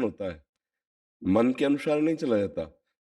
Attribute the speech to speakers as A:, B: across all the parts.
A: होता है, मन के अनुसार नहीं चला जाता।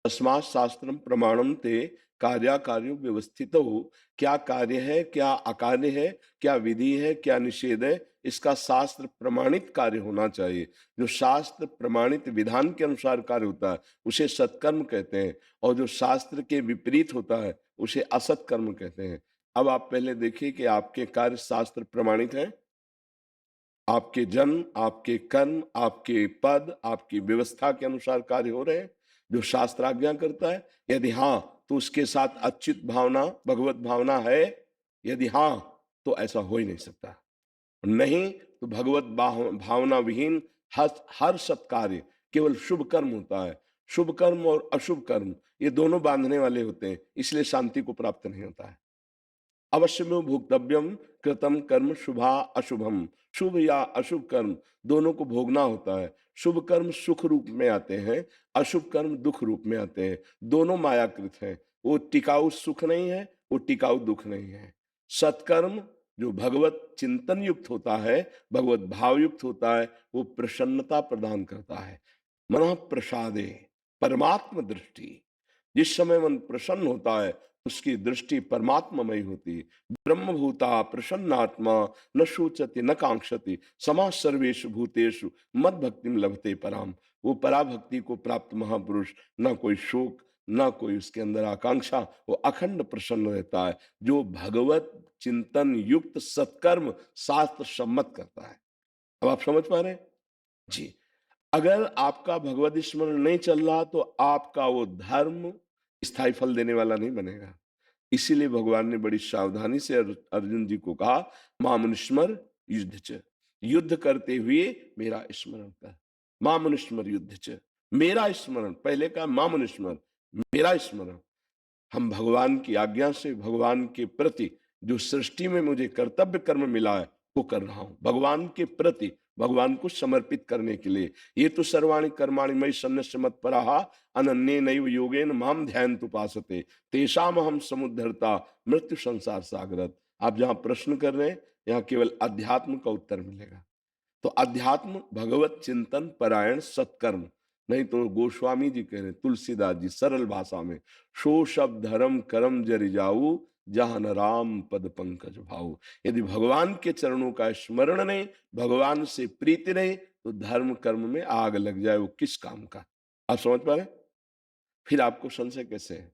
A: तस्मात् शास्त्रम प्रमाणम ते कार्याकार्यो व्यवस्थितो। क्या कार्य है, क्या अकार्य है, क्या विधि है, क्या निषेध है, इसका शास्त्र प्रमाणित कार्य होना चाहिए। जो शास्त्र प्रमाणित विधान के अनुसार कार्य होता है उसे सत्कर्म कहते हैं, और जो शास्त्र के विपरीत होता है उसे असत्कर्म कहते हैं। अब आप पहले देखिए कि आपके कार्य शास्त्र प्रमाणित हैं। आपके जन्म, आपके कर्म, आपके पद, आपकी व्यवस्था के अनुसार कार्य हो रहे हैं, जो शास्त्र आज्ञा करता है। यदि हाँ, तो उसके साथ अच्युत भावना, भगवत भावना है। यदि हाँ, तो ऐसा हो ही नहीं सकता। नहीं तो भगवत भावना विहीन हर हर सत्कार्य केवल शुभ कर्म होता है। शुभ कर्म और अशुभ कर्म ये दोनों बांधने वाले होते हैं, इसलिए शांति को प्राप्त नहीं होता है। अवश्यमेव भोक्तव्यम कृतम कर्म शुभा अशुभम। शुभ या अशुभ कर्म दोनों को भोगना होता है। शुभ कर्म सुख रूप में आते हैं, अशुभ कर्म दुख रूप में आते हैं। दोनों मायाकृत हैं। वो टिकाऊ सुख नहीं है, वो टिकाऊ दुख नहीं है। सत्कर्म जो भगवत चिंतन युक्त होता है, भगवत भाव युक्त होता है, वो प्रसन्नता प्रदान करता है। मनः प्रसादे परमात्म दृष्टि। जिस समय मन प्रसन्न होता है उसकी दृष्टि परमात्ममय होती है। ब्रह्मभूता प्रसन्नात्मा न शोचति न कांक्षति समा सर्वेषु भूतेषु मद भक्तिम लभते पराम। वो पराभक्ति को प्राप्त महापुरुष न कोई शोक, न कोई उसके अंदर आकांक्षा, वो अखंड प्रसन्न रहता है। जो भगवत चिंतन युक्त सत्कर्म शास्त्र सम्मत करता है। अब आप समझ पा रहे हैं जी। अगर आपका भगवत स्मरण नहीं चल रहा तो आपका वो धर्म स्थायी फल देने वाला नहीं बनेगा। इसीलिए भगवान ने बड़ी सावधानी से अर्जुन जी को कहा, मामनुस्मर युद्ध च। युद्ध करते हुए मेरा स्मरण कर। मामनुस्मर युद्ध च, मेरा स्मरण। पहले का मामनुस्मर, मेरा स्मरण। हम भगवान की आज्ञा से भगवान के प्रति जो सृष्टि में मुझे कर्तव्य कर्म मिला है वो कर रहा हूं, भगवान के प्रति, भगवान को समर्पित करने के लिए। ये तो सर्वाणि कर्माणि मयि सन्न्यस्य मत्पराः अनन्येनैव योगेन माम ध्यायन्तु उपासते तेषाम हम समुद्धरता मृत्यु संसार सागरत। आप जहां प्रश्न कर रहे हैं यहाँ केवल अध्यात्म का उत्तर मिलेगा। तो अध्यात्म भगवत चिंतन परायण सत्कर्म। नहीं तो गोस्वामी जी कह रहे, तुलसीदास जी सरल भाषा में, शो शब्द धर्म करम जरि जाऊ जहां न राम पद पंकज भाऊ। यदि भगवान के चरणों का स्मरण नहीं, भगवान से प्रीति नहीं, तो धर्म कर्म में आग लग जाए, वो किस काम का। आप समझ पा रहे? फिर आपको संशय कैसे है?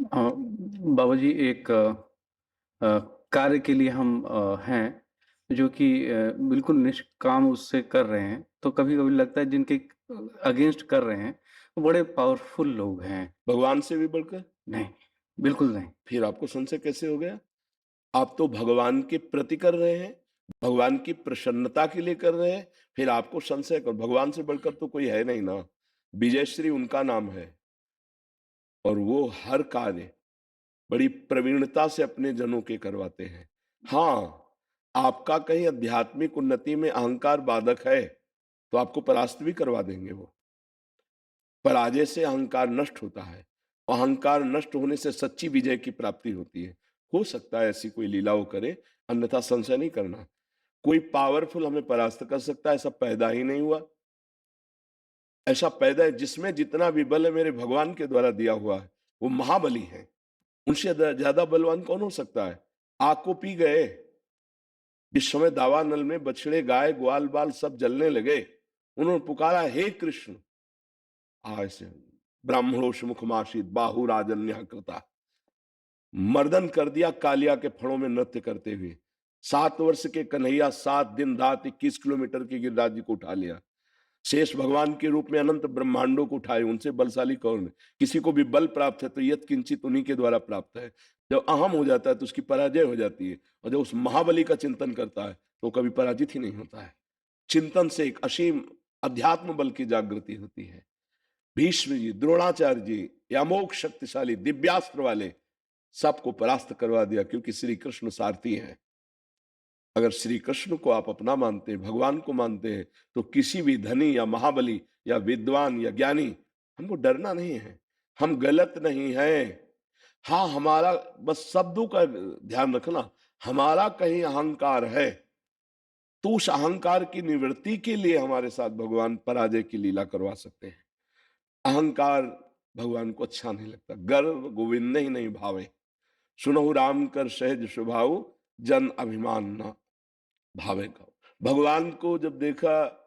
B: बाबा जी एक अ, कार्य के लिए हम हैं जो कि बिल्कुल निष्काम उससे कर रहे हैं, तो कभी-कभी लगता है जिनके अगेंस्ट कर रहे हैं, वो बड़े पावरफुल लोग हैं।
A: भगवान से भी बढ़कर?
B: नहीं, बिल्कुल नहीं।
A: फिर आपको संशय कैसे हो गया? आप तो भगवान के प्रति कर रहे हैं, भगवान की प्रसन्नता के लिए कर रहे हैं, फिर आपको संशय कर? भगवान से बढ़कर तो कोई है नहीं ना। विजयश्री उनका नाम है और वो हर कार्य बड़ी प्रवीणता से अपने जनों के करवाते हैं। हाँ, आपका कहीं आध्यात्मिक उन्नति में अहंकार बाधक है, तो आपको परास्त भी करवा देंगे वो। पराजय से अहंकार नष्ट होता है। अहंकार नष्ट होने से सच्ची विजय की प्राप्ति होती है। हो सकता है ऐसी कोई लीला वो करे, अन्यथा संशय नहीं करना। कोई पावरफुल हमें परास्त कर सकता है ऐसा पैदा ही नहीं हुआ। ऐसा पैदा है जिसमें जितना भी बल है मेरे भगवान के द्वारा दिया हुआ है, वो महाबली है। उनसे ज्यादा बलवान कौन हो सकता है? आग को पी गए। जिस समय दावानल में बछड़े, गाय, ग्वाल बाल सब जलने लगे, उन्होंने पुकारा, हे कृष्ण। ऐसे ब्राह्मणों मुखमाशित बाहु राजन्य कृता, मर्दन कर दिया कालिया के फणों में नृत्य करते हुए। 7 वर्ष के कन्हैया 7 दिन रात 21 किलोमीटर की गिरिराज जी को उठा लिया। शेष भगवान के रूप में अनंत ब्रह्मांडों को उठाए। उनसे बलशाली कौन है? किसी को भी बल प्राप्त है तो यत किंचित उन्हीं के द्वारा प्राप्त है। जब अहम हो जाता है तो उसकी पराजय हो जाती है, और जब उस महाबली का चिंतन करता है तो कभी पराजित ही नहीं होता है। चिंतन से एक असीम अध्यात्म बल की जागृति होती है। भीष्म जी, द्रोणाचार्य जी, अमोघ शक्तिशाली दिव्यास्त्र वाले, सबको परास्त करवा दिया, क्योंकि श्री कृष्ण सारथी हैं। अगर श्री कृष्ण को आप अपना मानते हैं, भगवान को मानते हैं, तो किसी भी धनी या महाबली या विद्वान या ज्ञानी, हमको डरना नहीं है। हम गलत नहीं हैं। हाँ, हमारा बस शब्दों का ध्यान रखना, हमारा कहीं अहंकार है तो उस अहंकार की निवृत्ति के लिए हमारे साथ भगवान पराजय की लीला करवा सकते हैं। अहंकार भगवान को अच्छा नहीं लगता। गर्व गोविंद ही नहीं भावे, सुनहु राम कर सहज स्वभाव, जन अभिमान ना भावे का। भगवान को जब देखा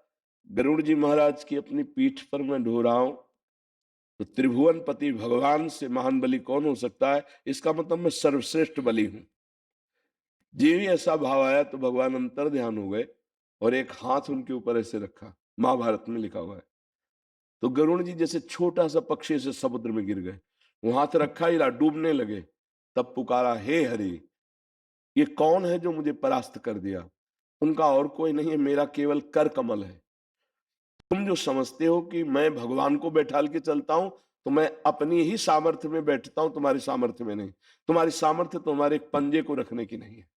A: गरुड़ जी महाराज की अपनी पीठ पर मैं ढो रहा हूं, तो त्रिभुवन पति भगवान से महान बलि कौन हो सकता है? इसका मतलब मैं सर्वश्रेष्ठ बलि हूं। जी भी ऐसा भाव आया तो भगवान अंतर ध्यान हो गए और एक हाथ उनके ऊपर ऐसे रखा, महाभारत में लिखा हुआ है। तो गरुड़ जी जैसे छोटा सा पक्षी से समुद्र में गिर गए। वो हाथ रखा ही रहा, डूबने लगे। तब पुकारा, हे हरि, ये कौन है जो मुझे परास्त कर दिया? उनका और कोई नहीं है, मेरा केवल कर कमल है। तुम जो समझते हो कि मैं भगवान को बैठाल के चलता हूं, तो मैं अपनी ही सामर्थ्य में बैठता हूं, तुम्हारी सामर्थ्य में नहीं। तुम्हारी सामर्थ्य तुम्हारे एक पंजे को रखने की नहीं है।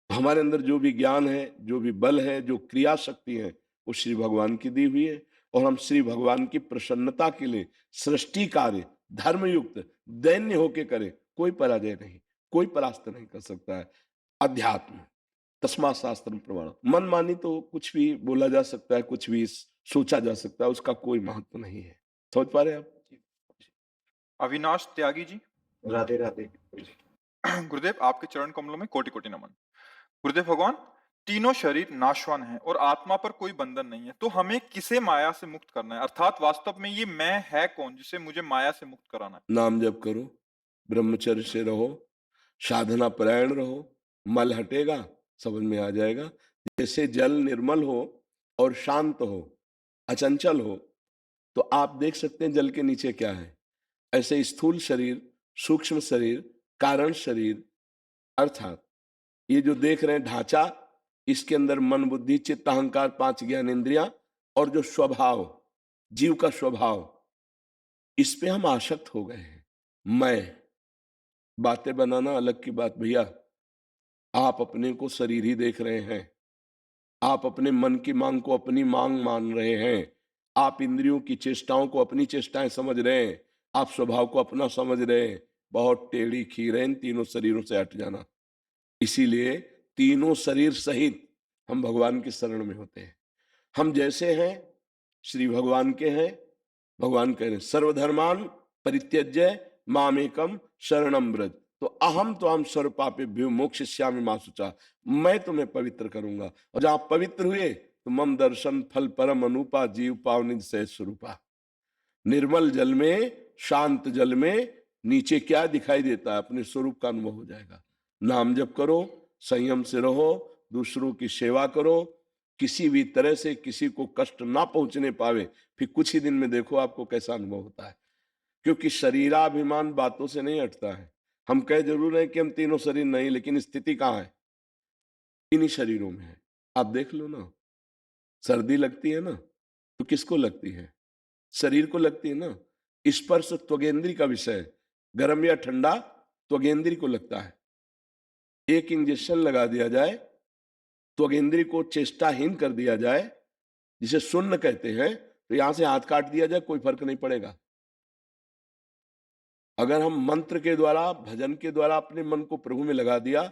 A: हमारे अंदर जो भी ज्ञान है, जो भी बल है, जो क्रिया शक्ति है, वो श्री भगवान की दी हुई है। और हम श्री भगवान की प्रसन्नता के लिए सृष्टि कार्य धर्मयुक्त दैन्य होके करें, कोई पराजय नहीं, कोई परास्त नहीं कर सकता है। अध्यात्म तस्मात् शास्त्रम प्रमाण। मनमानी तो कुछ भी बोला जा सकता है, कुछ भी सोचा जा सकता है, उसका कोई महत्व नहीं है। समझ पा रहे हैं आप?
C: अविनाश त्यागी जी।
D: राधे राधे।
C: गुरुदेव, आपके चरण कमलों में कोटि कोटि नमन। गुरुदेव भगवान, तीनों शरीर नाशवान हैं और आत्मा पर कोई बंधन नहीं है, तो हमें किसे माया से मुक्त करना है? अर्थात वास्तव में ये मैं है कौन जिसे मुझे माया से मुक्त कराना है?
A: नाम जप करो, ब्रह्मचर्य से रहो, साधना परायण रहो, मल हटेगा, समझ में आ जाएगा। जैसे जल निर्मल हो और शांत हो, अचंचल हो, तो आप देख सकते हैं जल के नीचे क्या है। ऐसे स्थूल शरीर, सूक्ष्म शरीर, कारण शरीर, अर्थात ये जो देख रहे हैं ढांचा, इसके अंदर मन बुद्धि चित्त अहंकार 5 ज्ञान इंद्रियां और जो स्वभाव, जीव का स्वभाव, इस पे हम आसक्त हो गए हैं। मैं बातें बनाना अलग की बात भैया, आप अपने को शरीर ही देख रहे हैं। आप अपने मन की मांग को अपनी मांग मान रहे हैं। आप इंद्रियों की चेष्टाओं को अपनी चेष्टाएं समझ रहे हैं। आप स्वभाव को अपना समझ रहे हैं। बहुत टेढ़ी खीर है इन तीनों शरीरों से हट जाना। इसीलिए तीनों शरीर सहित हम भगवान की शरण में होते हैं। हम जैसे हैं श्री भगवान के हैं। भगवान कह रहे हैं सर्वधर्मान परित्यज्य मामेकम शरणम व्रज। तो अहम तो हम सर्व पापेभ्यो मोक्षयिष्यामि मा शुचा। मैं तुम्हें पवित्र करूंगा, और जहां पवित्र हुए तो मम दर्शन फल परम अनुपा जीव पावनिज सहज स्वरूपा। निर्मल जल में, शांत जल में नीचे क्या दिखाई देता है? अपने स्वरूप का अनुभव हो जाएगा। नाम जप करो, संयम से रहो, दूसरों की सेवा करो, किसी भी तरह से किसी को कष्ट ना पहुंचने पावे, फिर कुछ ही दिन में देखो आपको कैसा अनुभव होता है। क्योंकि शरीराभिमान बातों से नहीं हटता है। हम कह जरूर हैं कि हम तीनों शरीर नहीं, लेकिन स्थिति कहाँ है? इन्हीं शरीरों में है। आप देख लो ना, सर्दी लगती है ना, तो किसको लगती है? शरीर को लगती है ना। स्पर्श त्वगेंद्री का विषय है। गर्म या ठंडा त्वगेंद्री को लगता है। एक इंजेक्शन लगा दिया जाए, त्वगेंद्री को चेष्टाहीन कर दिया जाए, जिसे शून्य कहते हैं, तो यहां से हाथ काट दिया जाए, कोई फर्क नहीं पड़ेगा। अगर हम मंत्र के द्वारा, भजन के द्वारा अपने मन को प्रभु में लगा दिया,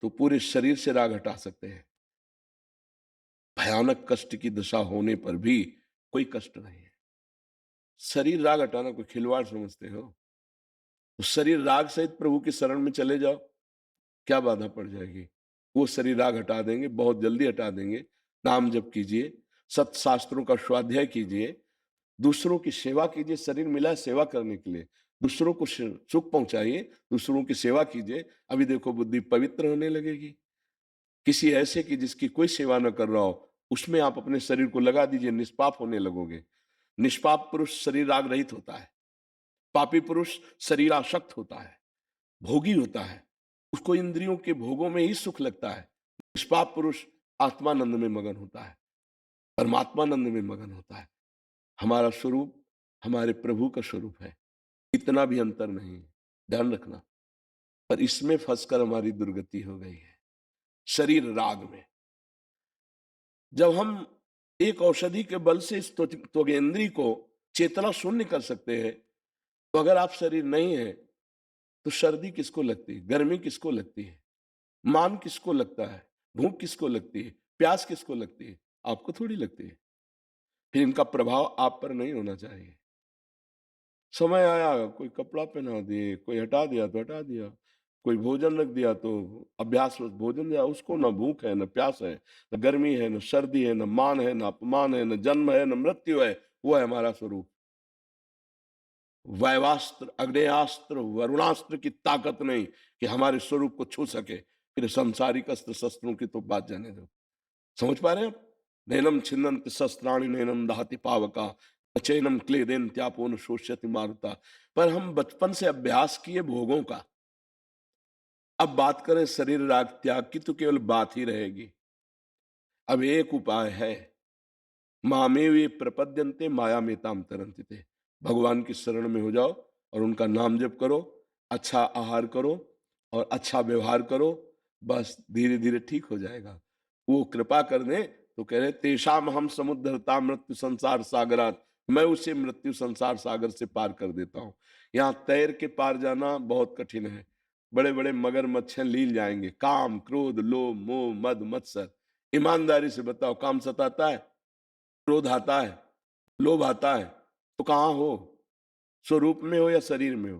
A: तो पूरे शरीर से राग हटा सकते हैं। भयानक कष्ट की दशा होने पर भी कोई कष्ट नहीं है। शरीर राग हटाना कोई खिलवाड़ समझते हो? तो शरीर राग सहित प्रभु की शरण में चले जाओ, क्या बाधा पड़ जाएगी? वो शरीर राग हटा देंगे, बहुत जल्दी हटा देंगे। नाम जप कीजिए, सत्य शास्त्रों का स्वाध्याय कीजिए, दूसरों की सेवा कीजिए। शरीर मिला है सेवा करने के लिए, दूसरों को सुख पहुंचाइए, दूसरों की सेवा कीजिए। अभी देखो बुद्धि पवित्र होने लगेगी। किसी ऐसे की जिसकी कोई सेवा न कर रहा हो, उसमें आप अपने शरीर को लगा दीजिए, निष्पाप होने लगोगे। निष्पाप पुरुष शरीर राग रहित होता है। पापी पुरुष शरीर आसक्त होता है, भोगी होता है, उसको इंद्रियों के भोगों में ही सुख लगता है। निष्पाप पुरुष आत्मानंद में मगन होता है, परमात्मानंद में मगन होता है। हमारा स्वरूप हमारे प्रभु का स्वरूप है, इतना भी अंतर नहीं है, ध्यान रखना। पर इसमें फंसकर हमारी दुर्गति हो गई है, शरीर राग में। जब हम एक औषधि के बल से इस त्वगेंद्री को चेतना शून्य कर सकते हैं, तो अगर आप शरीर नहीं है, तो सर्दी किसको लगती है? गर्मी किसको लगती है? मान किसको लगता है? भूख किसको लगती है, प्यास किसको लगती है? आपको थोड़ी लगती है। फिर इनका प्रभाव आप पर नहीं होना चाहिए। समय आया, कोई कपड़ा पहना दिए, कोई हटा दिया तो हटा दिया, कोई भोजन रख दिया तो अभ्यासवश भोजन दिया, उसको ना भूख है, ना प्यास है, ना गर्मी है, ना सर्दी है, ना मान है, ना अपमान है, ना जन्म है, ना मृत्यु है। वो है हमारा स्वरूप। वायवास्त्र, अग्नेयास्त्र, वरुणास्त्र की ताकत नहीं कि हमारे स्वरूप को छू सके। फिर सांसारिक अस्त्र शस्त्रों की तो बात जाने दो। समझ पा रहे हैं आप? नैनम छिन्नन्ति शस्त्राणि नैनम दहति पावका न चैनम क्लेदेन त्यापो न शोष्यति मारुता। पर हम बचपन से अभ्यास किए भोगों का, अब बात करें शरीर राग त्याग की तो केवल बात ही रहेगी। अब एक उपाय है, मामे वे प्रपद्यन्ते माया मेताम तरन्ति ते। भगवान की शरण में हो जाओ और उनका नाम जप करो, अच्छा आहार करो और अच्छा व्यवहार करो, बस धीरे धीरे ठीक हो जाएगा। वो कृपा कर दे तो कह रहे तेषाम हम समुद्धरता मृत्यु संसार सागरात, मैं उसे मृत्यु संसार सागर से पार कर देता हूँ। यहाँ तैर के पार जाना बहुत कठिन है। बड़े बड़े मगरमच्छ लील जाएंगे, काम क्रोध लोभ मोह मद मत्सर। ईमानदारी से बताओ, काम सताता है, क्रोध आता है, लोभ आता है, तो कहाँ हो? स्वरूप में हो या शरीर में हो?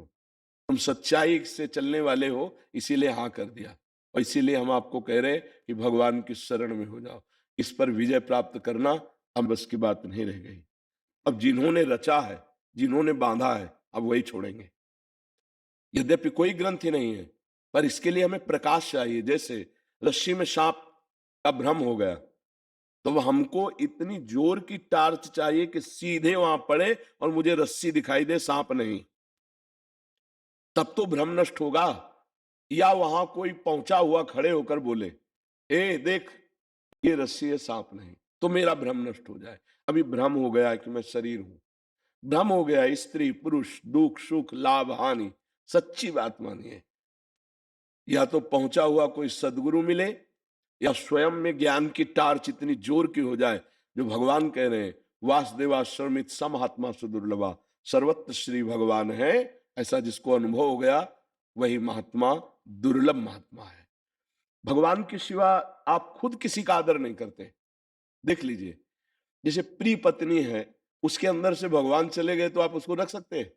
A: तुम सच्चाई से चलने वाले हो, इसीलिए हाँ कर दिया। और इसीलिए हम आपको कह रहे हैं कि भगवान की शरण में हो जाओ। इस पर विजय प्राप्त करना अब बस की बात नहीं रह गई। अब जिन्होंने रचा है, जिन्होंने बांधा है, अब वही छोड़ेंगे। यद्यपि कोई ग्रंथि नहीं है, पर इसके लिए हमें प्रकाश चाहिए। जैसे रस्सी में सांप का भ्रम हो गया, तो हमको इतनी जोर की टार्च चाहिए कि सीधे वहां पड़े और मुझे रस्सी दिखाई दे, सांप नहीं। तब तो भ्रम नष्ट होगा। या वहां कोई पहुंचा हुआ खड़े होकर बोले, ए देख, ये रस्सी है, सांप नहीं, तो मेरा भ्रम नष्ट हो जाए। अभी भ्रम हो गया है कि मैं शरीर हूं, भ्रम हो गया स्त्री पुरुष दुख सुख लाभ हानि। सच्ची बात मानिए, या तो पहुंचा हुआ कोई सदगुरु मिले या स्वयं में ज्ञान की टार्च इतनी जोर की हो जाए, जो भगवान कह रहे हैं वासुदेवा श्रमित समहात्मा सुदुर्लभा, सर्वत्र श्री भगवान है। ऐसा जिसको अनुभव हो गया वही महात्मा दुर्लभ महात्मा है। भगवान के सिवा आप खुद किसी का आदर नहीं करते। देख लीजिए, जैसे प्रिय पत्नी है, उसके अंदर से भगवान चले गए तो आप उसको रख सकते हैं?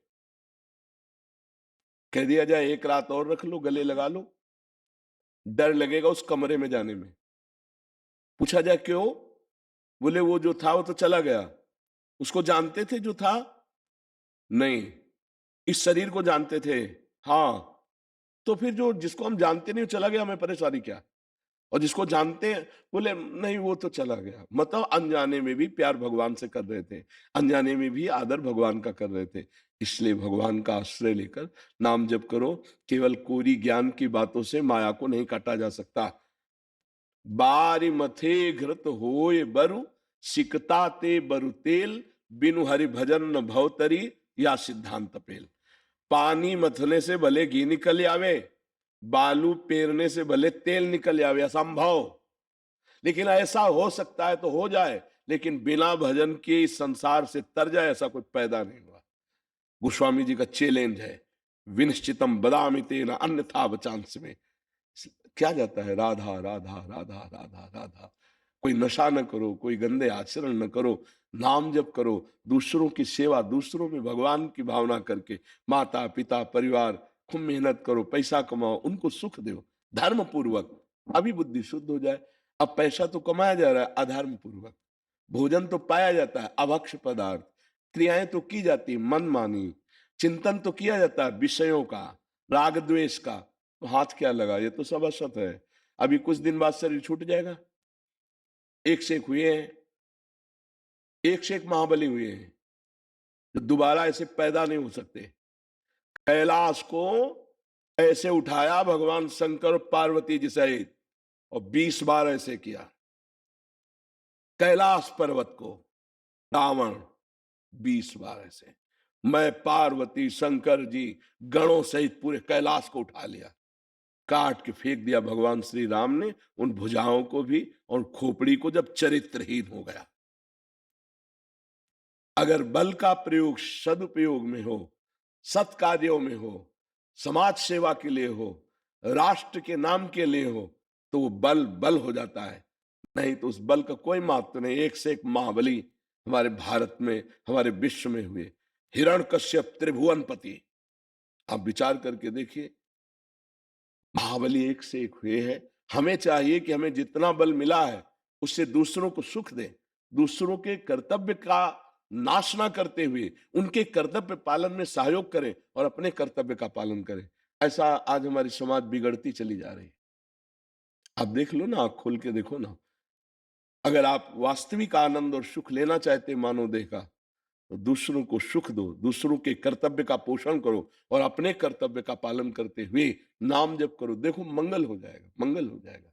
A: कह दिया जाए एक रात और रख लो, गले लगा लो, डर लगेगा उस कमरे में जाने में। पूछा जाए क्यों? बोले वो जो था वो तो चला गया। उसको जानते थे जो था? नहीं। इस शरीर को जानते थे? हाँ। तो फिर जो जिसको हम जानते नहीं वो चला गया, हमें परेशानी क्या? और जिसको जानते हैं, बोले नहीं वो तो चला गया। मतलब अनजाने में भी प्यार भगवान से कर रहे थे, अनजाने में भी आदर भगवान का कर रहे थे। इसलिए भगवान का आश्रय लेकर नाम जप करो। केवल कोरी ज्ञान की बातों से माया को नहीं काटा जा सकता। बारी मथे घृत होए बरु, सिकता ते बरु तेल, बिनु हरि भजन न भवतरी, या सिद्धांत पेल। पानी मथने से भले घी निकल आवे, बालू पेरने से भले तेल निकल आवे, असंभव। लेकिन ऐसा हो सकता है तो हो जाए, लेकिन बिना भजन के इस संसार से तर जाए, ऐसा कुछ पैदा नहीं हुआ। गोस्वामी जी का चैलेंज है, विनिश्चितम बदामि तेन अन्यथा वचांस में। क्या जाता है, राधा राधा राधा राधा राधा। कोई नशा न करो, कोई गंदे आचरण न करो, नाम जप करो, दूसरों की सेवा, दूसरों में भगवान की भावना करके, माता पिता परिवार, खूब मेहनत करो, पैसा कमाओ, उनको सुख दो धर्म पूर्वक, अभी बुद्धि शुद्ध हो जाए। अब पैसा तो कमाया जा रहा है अधर्म पूर्वक, भोजन तो पाया जाता है अभक्ष पदार्थ, क्रियाएं तो की जाती मनमानी, चिंतन तो किया जाता है विषयों का, राग द्वेष का, तो हाथ क्या लगा, ये तो सब असत है। अभी कुछ दिन बाद शरीर छूट जाएगा। एक से एक हुए हैं, एक से एक महाबली हुए हैं, जो दोबारा ऐसे पैदा नहीं हो सकते। कैलाश को ऐसे उठाया भगवान शंकर और पार्वती जी सहित, और 20 बार ऐसे किया। कैलाश पर्वत को रावण 20 बार ऐसे, मैं पार्वती शंकर जी गणों सहित पूरे कैलाश को उठा लिया, काट के फेंक दिया भगवान श्री राम ने उन भुजाओं को भी, और खोपड़ी को जब चरित्रहीन हो गया। अगर बल का प्रयोग सदुपयोग में हो, सत्कार्यों में हो, समाज सेवा के लिए हो, राष्ट्र के नाम के लिए हो, तो वो बल बल हो जाता है, नहीं तो उस बल का कोई महत्व नहीं। एक से एक महाबली हमारे भारत में, हमारे विश्व में हुए। हिरण्यकश्यप त्रिभुवनपति, आप विचार करके देखिए, महाबली एक से एक हुए हैं। हमें चाहिए कि हमें जितना बल मिला है उससे दूसरों को सुख दें, दूसरों के कर्तव्य का नाश ना करते हुए उनके कर्तव्य पालन में सहयोग करें और अपने कर्तव्य का पालन करें। ऐसा आज हमारी समाज बिगड़ती चली जा रही है। आप देख लो ना, आँख खोल के देखो ना। अगर आप वास्तविक आनंद और सुख लेना चाहते हैं मानव देह का, तो दूसरों को सुख दो, दूसरों के कर्तव्य का पोषण करो और अपने कर्तव्य का पालन करते हुए नाम जप करो। देखो मंगल हो जाएगा, मंगल हो जाएगा।